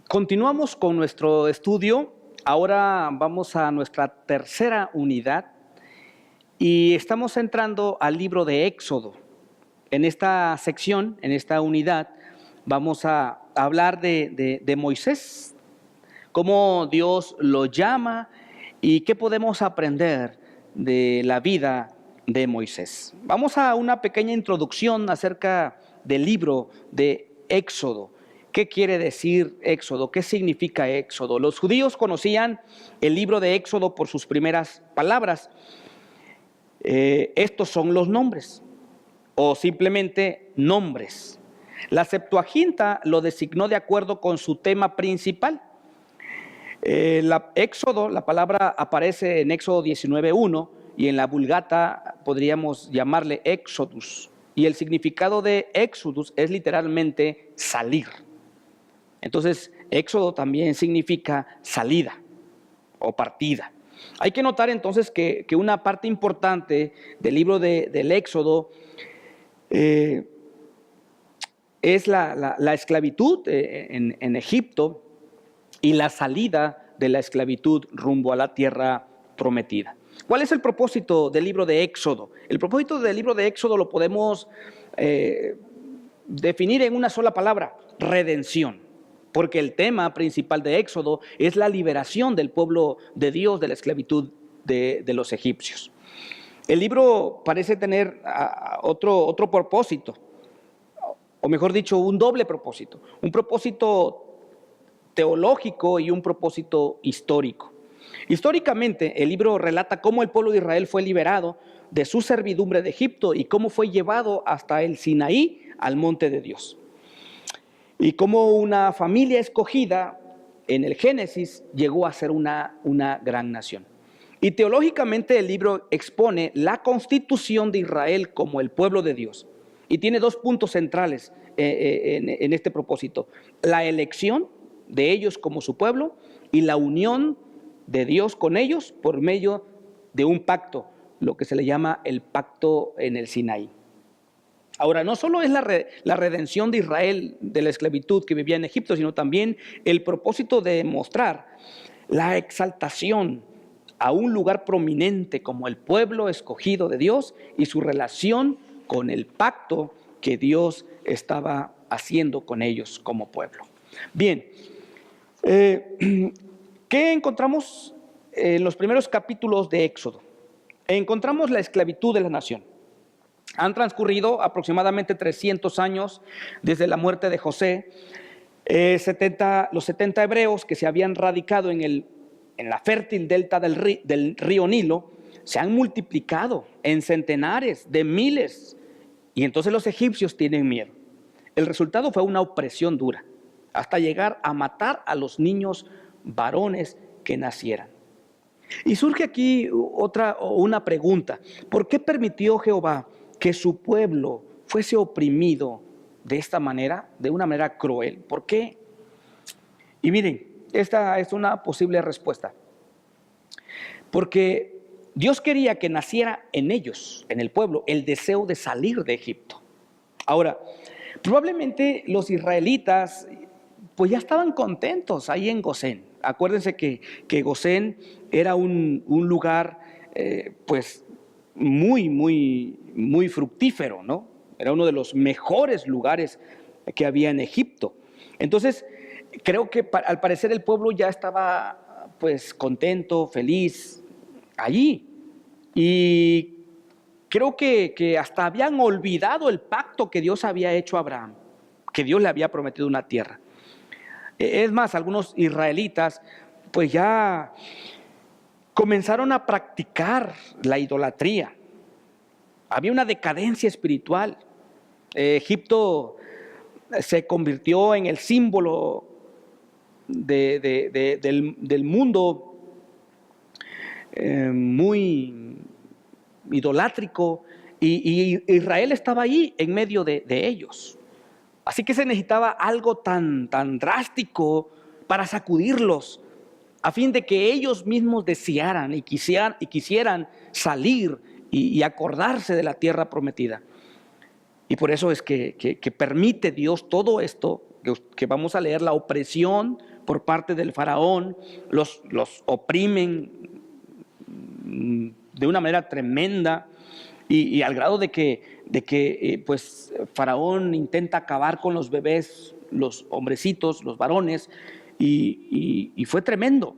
Continuamos con nuestro estudio. Ahora vamos a nuestra tercera unidad y estamos entrando al libro de Éxodo. En esta sección, en esta unidad, vamos a hablar de Moisés, cómo Dios lo llama y qué podemos aprender de la vida de Moisés. Vamos a una pequeña introducción acerca del libro de Éxodo. ¿Qué quiere decir Éxodo? ¿Qué significa Éxodo? Los judíos conocían el libro de Éxodo por sus primeras palabras. Estos son los nombres, o simplemente nombres. La Septuaginta lo designó de acuerdo con su tema principal. Éxodo, la palabra aparece en Éxodo 19:1 y en la Vulgata podríamos llamarle Exodus. Y el significado de Exodus es literalmente salir. Entonces, Éxodo también significa salida o partida. Hay que notar entonces que una parte importante del libro del Éxodo es la esclavitud en Egipto y la salida de la esclavitud rumbo a la tierra prometida. ¿Cuál es el propósito del libro de Éxodo? El propósito del libro de Éxodo lo podemos definir en una sola palabra: redención. Porque el tema principal de Éxodo es la liberación del pueblo de Dios de la esclavitud de los egipcios. El libro parece tener otro propósito, o mejor dicho, un doble propósito. Un propósito teológico y un propósito histórico. Históricamente, el libro relata cómo el pueblo de Israel fue liberado de su servidumbre de Egipto y cómo fue llevado hasta el Sinaí, al monte de Dios. Y cómo una familia escogida en el Génesis llegó a ser una gran nación. Y teológicamente el libro expone la constitución de Israel como el pueblo de Dios. Y tiene dos puntos centrales en este propósito: la elección de ellos como su pueblo y la unión de Dios con ellos por medio de un pacto, lo que se le llama el pacto en el Sinaí. Ahora, no solo es la redención de Israel de la esclavitud que vivía en Egipto, sino también el propósito de mostrar la exaltación a un lugar prominente como el pueblo escogido de Dios y su relación con el pacto que Dios estaba haciendo con ellos como pueblo. Bien, ¿qué encontramos en los primeros capítulos de Éxodo? Encontramos la esclavitud de la nación. Han transcurrido aproximadamente 300 años desde la muerte de José. Los 70 hebreos que se habían radicado en la fértil delta del río Nilo se han multiplicado en centenares de miles, y entonces los egipcios tienen miedo. El resultado fue una opresión dura, hasta llegar a matar a los niños varones que nacieran. Y surge aquí una pregunta: ¿por qué permitió Jehová que su pueblo fuese oprimido de esta manera, de una manera cruel? ¿Por qué? Y miren, esta es una posible respuesta. Porque Dios quería que naciera en ellos, en el pueblo, el deseo de salir de Egipto. Ahora, probablemente los israelitas pues ya estaban contentos ahí en Gosén. Acuérdense que Gosén era un lugar pues muy fructífero, ¿no? Era uno de los mejores lugares que había en Egipto. Entonces, creo que al parecer el pueblo ya estaba pues contento, feliz allí. Y creo que hasta habían olvidado el pacto que Dios había hecho a Abraham, que Dios le había prometido una tierra. Es más, algunos israelitas pues ya comenzaron a practicar la idolatría. Había una decadencia espiritual. Egipto se convirtió en el símbolo del mundo muy idolátrico, y Israel estaba ahí en medio de ellos. Así que se necesitaba algo tan drástico para sacudirlos, a fin de que ellos mismos desearan y quisieran salir y acordarse de la tierra prometida. Y por eso es que permite Dios todo esto que vamos a leer, la opresión por parte del faraón, los oprimen de una manera tremenda y al grado de que pues faraón intenta acabar con los bebés, los hombrecitos, los varones, y fue tremendo.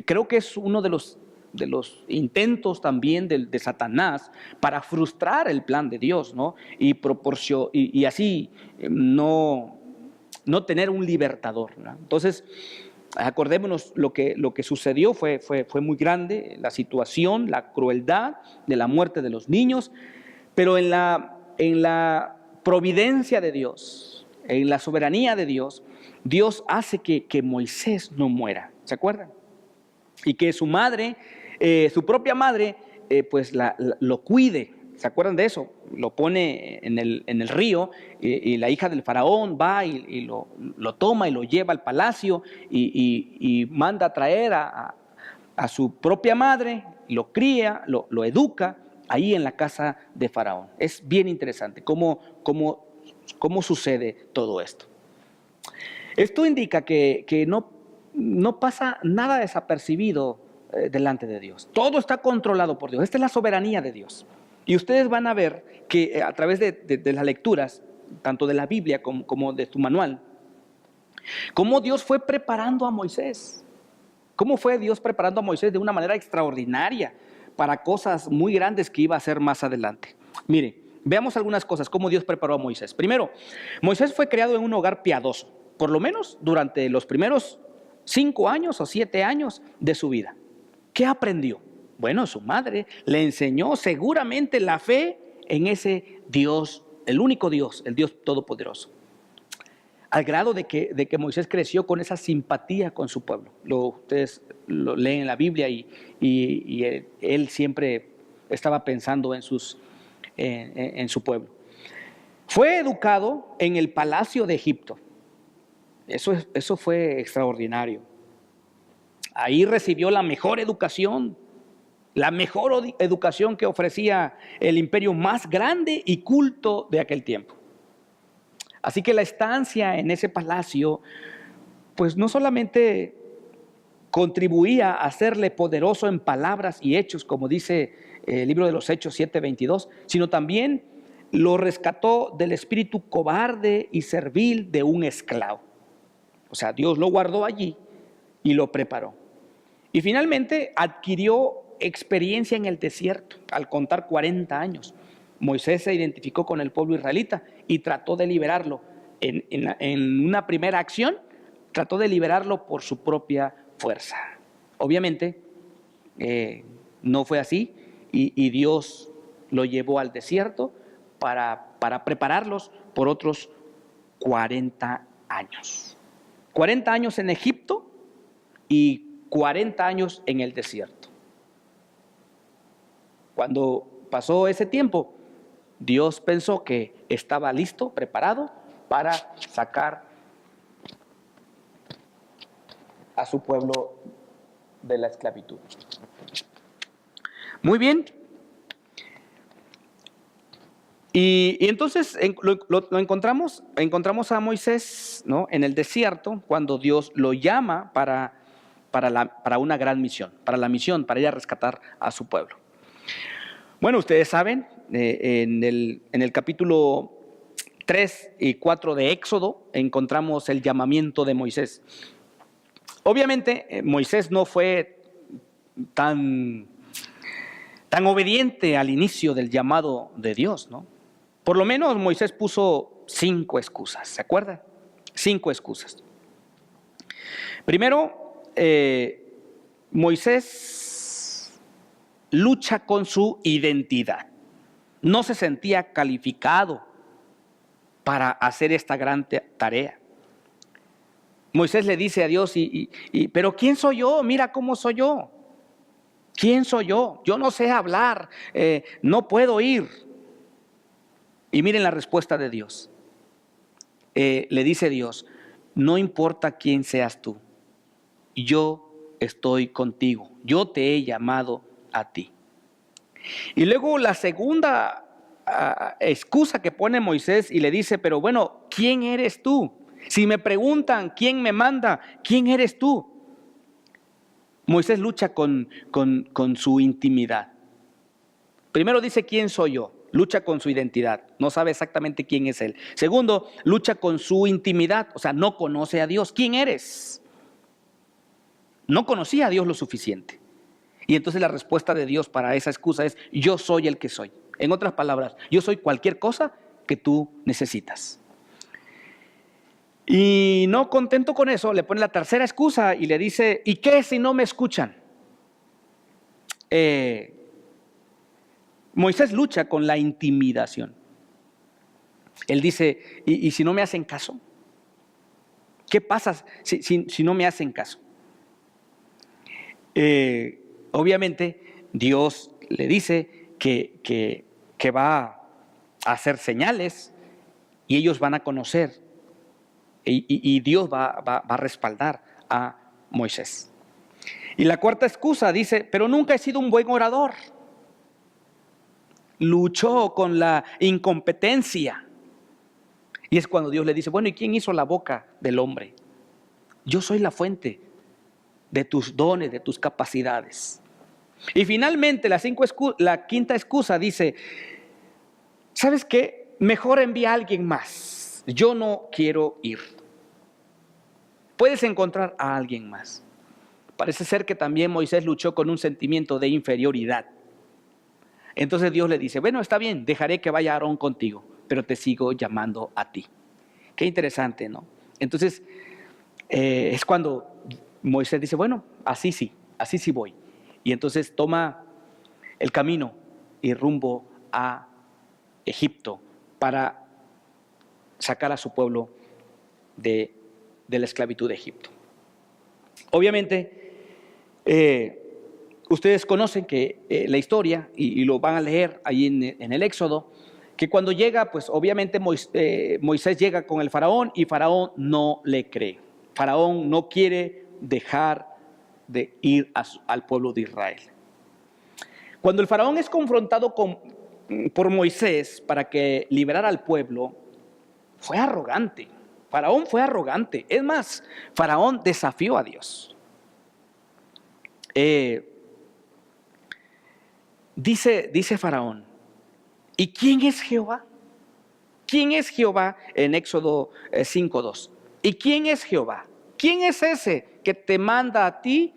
Creo que es uno de los intentos también de Satanás para frustrar el plan de Dios, ¿no? Y así no tener un libertador, ¿no? Entonces, acordémonos, lo que sucedió fue muy grande, la situación, la crueldad de la muerte de los niños, pero en la providencia de Dios, en la soberanía de Dios, Dios hace que Moisés no muera, ¿se acuerdan? Y que su madre, su propia madre, pues lo cuide. ¿Se acuerdan de eso? Lo pone en el río y la hija del faraón va y lo toma y lo lleva al palacio y manda a traer a su propia madre, lo cría, lo educa ahí en la casa de faraón. Es bien interesante cómo sucede todo esto. Esto indica que no pasa nada desapercibido delante de Dios. Todo está controlado por Dios. Esta es la soberanía de Dios. Y ustedes van a ver que a través de las lecturas, tanto de la Biblia como de tu manual, cómo Dios fue preparando a Moisés. Cómo fue Dios preparando a Moisés de una manera extraordinaria para cosas muy grandes que iba a hacer más adelante. Mire, veamos algunas cosas, cómo Dios preparó a Moisés. Primero, Moisés fue criado en un hogar piadoso, por lo menos durante los primeros 5 años o 7 años de su vida. ¿Qué aprendió? Bueno, su madre le enseñó seguramente la fe en ese Dios, el único Dios, el Dios todopoderoso. Al grado de que Moisés creció con esa simpatía con su pueblo. Ustedes lo leen en la Biblia y él siempre estaba pensando en su pueblo. Fue educado en el palacio de Egipto. Eso fue extraordinario. Ahí recibió la mejor educación que ofrecía el imperio más grande y culto de aquel tiempo. Así que la estancia en ese palacio, pues no solamente contribuía a hacerle poderoso en palabras y hechos, como dice el libro de los Hechos 7:22, sino también lo rescató del espíritu cobarde y servil de un esclavo. O sea, Dios lo guardó allí y lo preparó. Y finalmente adquirió experiencia en el desierto al contar 40 años. Moisés se identificó con el pueblo israelita y trató de liberarlo. En una primera acción, trató de liberarlo por su propia fuerza. Obviamente, no fue así y Dios lo llevó al desierto para prepararlos por otros 40 años. 40 años en Egipto y 40 años en el desierto. Cuando pasó ese tiempo, Dios pensó que estaba listo, preparado para sacar a su pueblo de la esclavitud. Muy bien. Y entonces lo encontramos a Moisés, ¿no?, en el desierto, cuando Dios lo llama para una gran misión, para ir a rescatar a su pueblo. Bueno, ustedes saben, en el capítulo 3 y 4 de Éxodo encontramos el llamamiento de Moisés. Obviamente, Moisés no fue tan obediente al inicio del llamado de Dios, ¿no? Por lo menos Moisés puso 5 excusas, ¿se acuerdan? 5 excusas. Primero, Moisés lucha con su identidad. No se sentía calificado para hacer esta gran tarea. Moisés le dice a Dios, pero ¿quién soy yo? Mira cómo soy yo. ¿Quién soy yo? Yo no sé hablar, no puedo ir. Y miren la respuesta de Dios. Le dice Dios, no importa quién seas tú, yo estoy contigo, yo te he llamado a ti. Y luego la segunda excusa que pone Moisés y le dice, pero bueno, ¿quién eres tú? Si me preguntan quién me manda, ¿quién eres tú? Moisés lucha con su intimidad. Primero dice, ¿quién soy yo? Lucha con su identidad, no sabe exactamente quién es él. Segundo, lucha con su intimidad, o sea, no conoce a Dios. ¿Quién eres? No conocía a Dios lo suficiente. Y entonces la respuesta de Dios para esa excusa es, yo soy el que soy. En otras palabras, yo soy cualquier cosa que tú necesitas. Y no contento con eso, le pone la tercera excusa y le dice, ¿y qué si no me escuchan? Moisés lucha con la intimidación. Él dice, ¿y si no me hacen caso? ¿Qué pasa si no me hacen caso? Obviamente Dios le dice que va a hacer señales y ellos van a conocer y Dios va a respaldar a Moisés. Y la cuarta excusa dice, pero nunca he sido un buen orador. Luchó con la incompetencia. Y es cuando Dios le dice, bueno, ¿y quién hizo la boca del hombre? Yo soy la fuente de tus dones, de tus capacidades. Y finalmente la quinta excusa dice, ¿sabes qué? Mejor envía a alguien más. Yo no quiero ir. Puedes encontrar a alguien más. Parece ser que también Moisés luchó con un sentimiento de inferioridad. Entonces Dios le dice, bueno, está bien, dejaré que vaya Aarón contigo, pero te sigo llamando a ti. Qué interesante, ¿no? Entonces es cuando Moisés dice, bueno, así sí voy. Y entonces toma el camino y rumbo a Egipto para sacar a su pueblo de la esclavitud de Egipto. Obviamente, ustedes conocen que la historia, y lo van a leer ahí en el Éxodo, que cuando llega, pues obviamente Moisés llega con el faraón y faraón no le cree. Faraón no quiere dejar de ir al pueblo de Israel. Cuando el faraón es confrontado por Moisés para que liberara al pueblo, fue arrogante. Faraón fue arrogante. Es más, Faraón desafió a Dios. Dice Faraón, ¿y quién es Jehová? ¿Quién es Jehová en Éxodo 5:2? ¿Y quién es Jehová? ¿Quién es ese que te manda a ti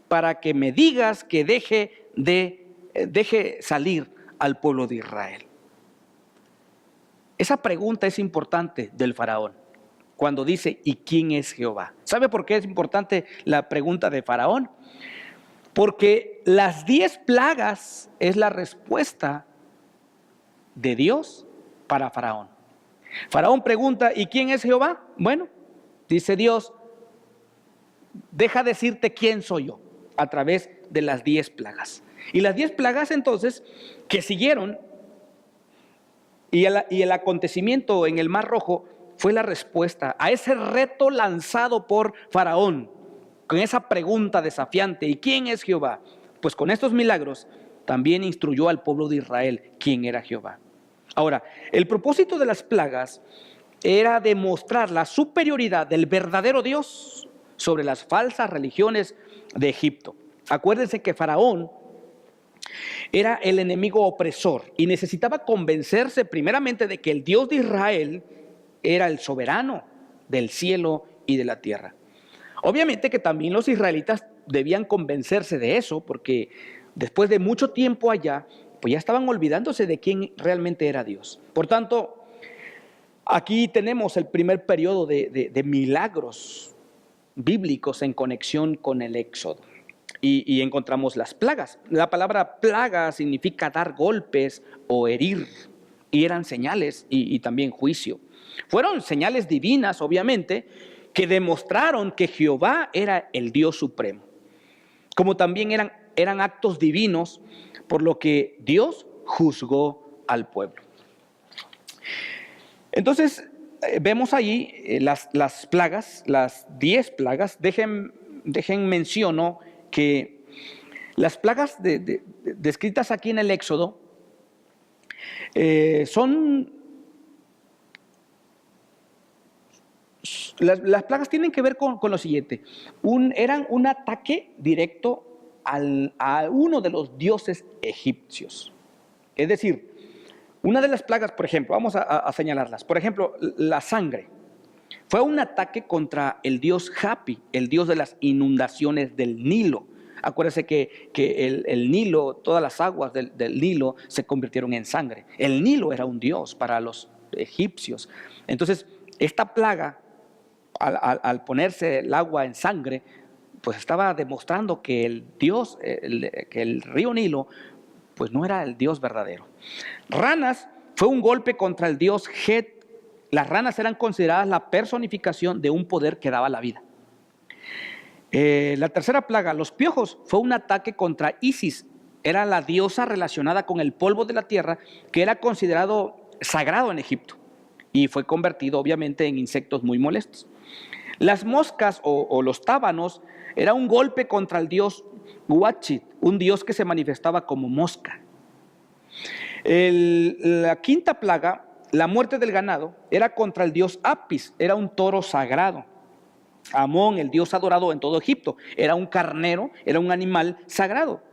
para que me digas que deje salir al pueblo de Israel? Esa pregunta es importante del faraón cuando dice, ¿y quién es Jehová? ¿Sabe por qué es importante la pregunta de faraón? Porque las 10 plagas es la respuesta de Dios para faraón. Faraón pregunta, ¿y quién es Jehová? Bueno, dice Dios, deja decirte quién soy yo a través de las 10 plagas. Y las 10 plagas entonces que siguieron y el acontecimiento en el Mar Rojo fue la respuesta a ese reto lanzado por Faraón, con esa pregunta desafiante, ¿y quién es Jehová? Pues con estos milagros también instruyó al pueblo de Israel quién era Jehová. Ahora, el propósito de las plagas era demostrar la superioridad del verdadero Dios sobre las falsas religiones de Egipto. Acuérdense que Faraón era el enemigo opresor y necesitaba convencerse primeramente de que el Dios de Israel era el soberano del cielo y de la tierra. Obviamente que también los israelitas debían convencerse de eso, porque después de mucho tiempo allá, pues ya estaban olvidándose de quién realmente era Dios. Por tanto, aquí tenemos el primer periodo de milagros bíblicos en conexión con el Éxodo. Y encontramos las plagas. La palabra plaga significa dar golpes o herir, y eran señales y también juicio. Fueron señales divinas, obviamente, que demostraron que Jehová era el Dios supremo. Como también eran actos divinos, por lo que Dios juzgó al pueblo. Entonces, vemos allí las plagas, las 10 plagas. Dejen menciono que las plagas descritas aquí en el Éxodo Las plagas tienen que ver con lo siguiente. Eran un ataque directo a uno de los dioses egipcios. Es decir, una de las plagas, por ejemplo, vamos a señalarlas. Por ejemplo, la sangre. Fue un ataque contra el dios Hapi, el dios de las inundaciones del Nilo. Acuérdense que el Nilo, todas las aguas del Nilo se convirtieron en sangre. El Nilo era un dios para los egipcios. Entonces, esta plaga, al ponerse el agua en sangre, pues estaba demostrando que el dios, que el río Nilo, pues no era el dios verdadero. Ranas fue un golpe contra el dios Het. Las ranas eran consideradas la personificación de un poder que daba la vida. La tercera plaga, los piojos, fue un ataque contra Isis. Era la diosa relacionada con el polvo de la tierra, que era considerado sagrado en Egipto y fue convertido obviamente en insectos muy molestos. Las moscas o los tábanos era un golpe contra el dios Huachit, un dios que se manifestaba como mosca. La quinta plaga, la muerte del ganado, era contra el dios Apis, era un toro sagrado. Amón, el dios adorado en todo Egipto, era un carnero, era un animal sagrado,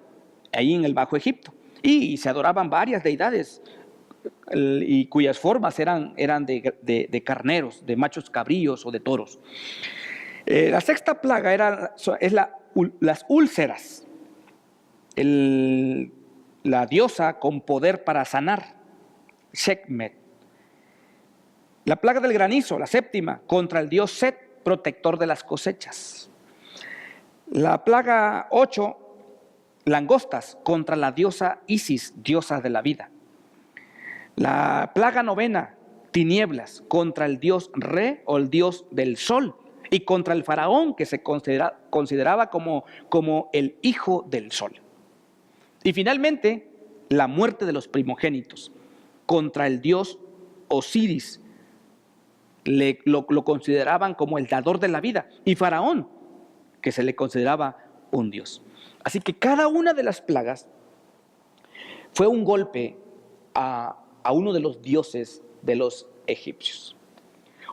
ahí en el Bajo Egipto. Y se adoraban varias deidades, y cuyas formas eran de carneros, de machos cabríos o de toros. La sexta plaga es las úlceras, la diosa con poder para sanar, Sekhmet. La plaga del granizo, la séptima, contra el dios Set, protector de las cosechas. La plaga 8, langostas, contra la diosa Isis, diosa de la vida. La plaga 9, tinieblas, contra el dios Re o el dios del sol, y contra el faraón, que se consideraba como el hijo del sol. Y finalmente, la muerte de los primogénitos, contra el dios Osiris. Lo consideraban como el dador de la vida, y faraón, que se le consideraba un dios. Así que cada una de las plagas fue un golpe a uno de los dioses de los egipcios.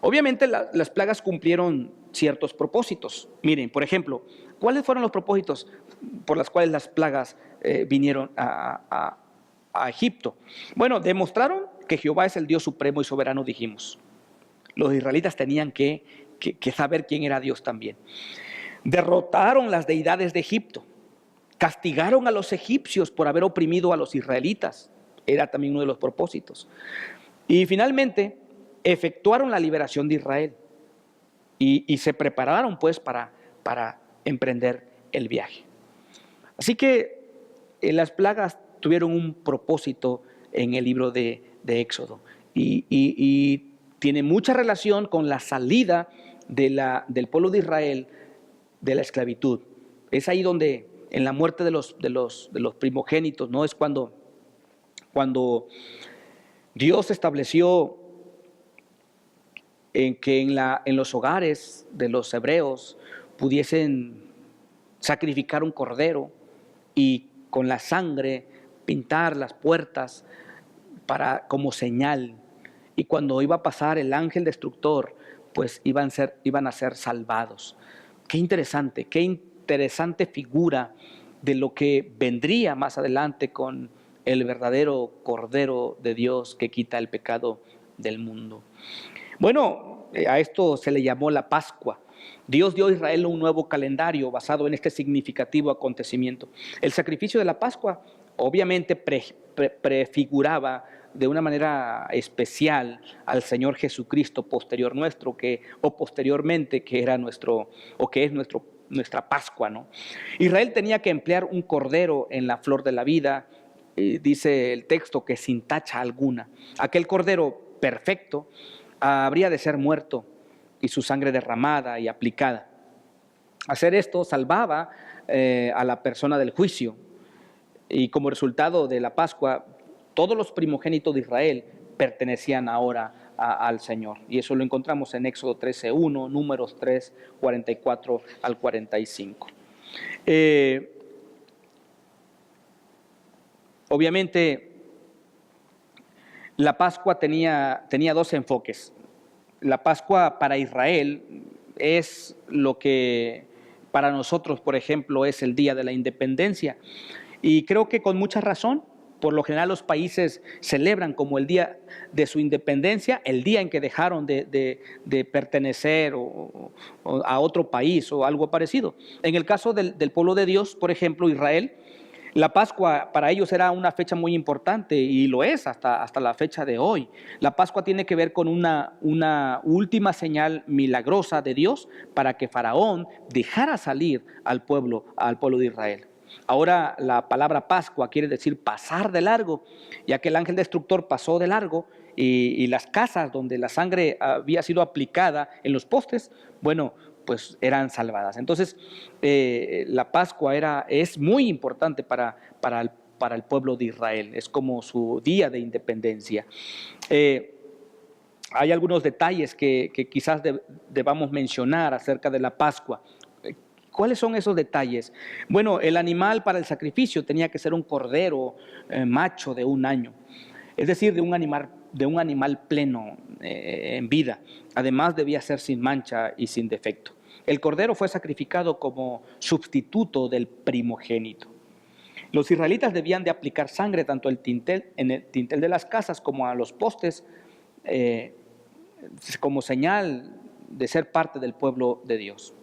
Obviamente las plagas cumplieron ciertos propósitos. Miren, por ejemplo, ¿cuáles fueron los propósitos por los cuales las plagas vinieron a Egipto? Bueno, demostraron que Jehová es el Dios supremo y soberano, dijimos. Los israelitas tenían que saber quién era Dios también. Derrotaron las deidades de Egipto. Castigaron a los egipcios por haber oprimido a los israelitas. Era también uno de los propósitos. Y finalmente, efectuaron la liberación de Israel. Y se prepararon pues para emprender el viaje. Así que las plagas tuvieron un propósito en el libro de Éxodo. Y tiene mucha relación con la salida del pueblo de Israel de la esclavitud. Es ahí donde, en la muerte de los primogénitos, ¿no? Es cuando Dios estableció que en los hogares de los hebreos pudiesen sacrificar un cordero y con la sangre pintar las puertas como señal. Y cuando iba a pasar el ángel destructor, pues iban a ser salvados. Qué interesante figura de lo que vendría más adelante con el verdadero Cordero de Dios que quita el pecado del mundo. Bueno, a esto se le llamó la Pascua. Dios dio a Israel un nuevo calendario basado en este significativo acontecimiento. El sacrificio de la Pascua obviamente prefiguraba de una manera especial al Señor Jesucristo posteriormente, que era nuestra Pascua, ¿no? Israel tenía que emplear un cordero en la flor de la vida, dice el texto que sin tacha alguna. Aquel cordero perfecto habría de ser muerto y su sangre derramada y aplicada. Hacer esto salvaba a la persona del juicio, y como resultado de la Pascua, todos los primogénitos de Israel pertenecían ahora al Señor. Y eso lo encontramos en Éxodo 13:1, Números 3, 44 al 45. Obviamente, la Pascua tenía dos enfoques. la Pascua para Israel es lo que para nosotros, por ejemplo, es el Día de la Independencia. Y creo que con mucha razón. Por lo general los países celebran como el día de su independencia, el día en que dejaron de pertenecer o a otro país o algo parecido. En el caso del pueblo de Dios, por ejemplo, Israel, la Pascua para ellos era una fecha muy importante y lo es hasta la fecha de hoy. La Pascua tiene que ver con una última señal milagrosa de Dios para que Faraón dejara salir al pueblo de Israel. Ahora la palabra Pascua quiere decir pasar de largo, ya que el ángel destructor pasó de largo y las casas donde la sangre había sido aplicada en los postes, bueno, pues eran salvadas. Entonces, la Pascua es muy importante para el pueblo de Israel, es como su día de independencia. Hay algunos detalles que quizás debamos mencionar acerca de la Pascua. ¿Cuáles son esos detalles? Bueno, el animal para el sacrificio tenía que ser un cordero macho de 1 año, es decir, de un animal pleno en vida. Además, debía ser sin mancha y sin defecto. El cordero fue sacrificado como sustituto del primogénito. Los israelitas debían de aplicar sangre tanto en el dintel de las casas como a los postes, como señal de ser parte del pueblo de Dios.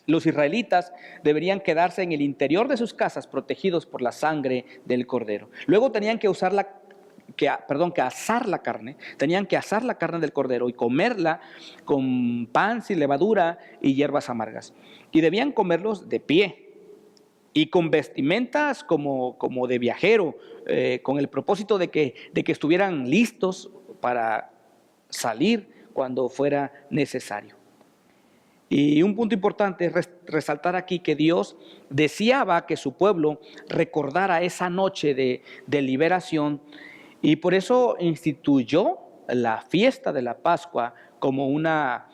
Los israelitas deberían quedarse en el interior de sus casas protegidos por la sangre del cordero. Luego tenían que asar la carne, tenían que asar la carne del cordero y comerla con pan sin levadura y hierbas amargas. Y debían comerlos de pie y con vestimentas como de viajero, con el propósito de que estuvieran listos para salir cuando fuera necesario. Y un punto importante es resaltar aquí que Dios deseaba que su pueblo recordara esa noche de liberación y por eso instituyó la fiesta de la Pascua como una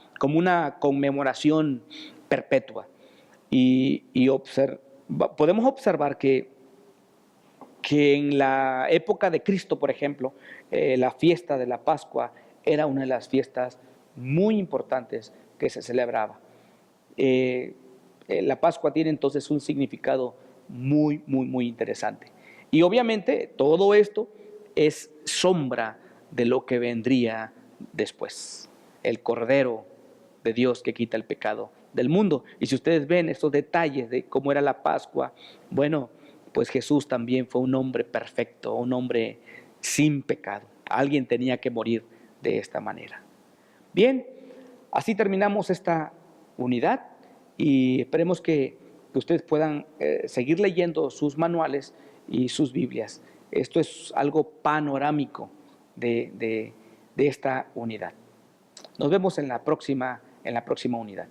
conmemoración perpetua. Y podemos observar que en la época de Cristo, por ejemplo, la fiesta de la Pascua era una de las fiestas muy importantes que se celebraba. La Pascua tiene entonces un significado muy, muy, muy interesante. Y obviamente todo esto es sombra de lo que vendría después. El Cordero de Dios que quita el pecado del mundo. Y si ustedes ven estos detalles de cómo era la Pascua, bueno, pues Jesús también fue un hombre perfecto, un hombre sin pecado. Alguien tenía que morir de esta manera. Bien, así terminamos esta unidad y esperemos que ustedes puedan seguir leyendo sus manuales y sus Biblias. Esto es algo panorámico de esta unidad. Nos vemos en la próxima unidad.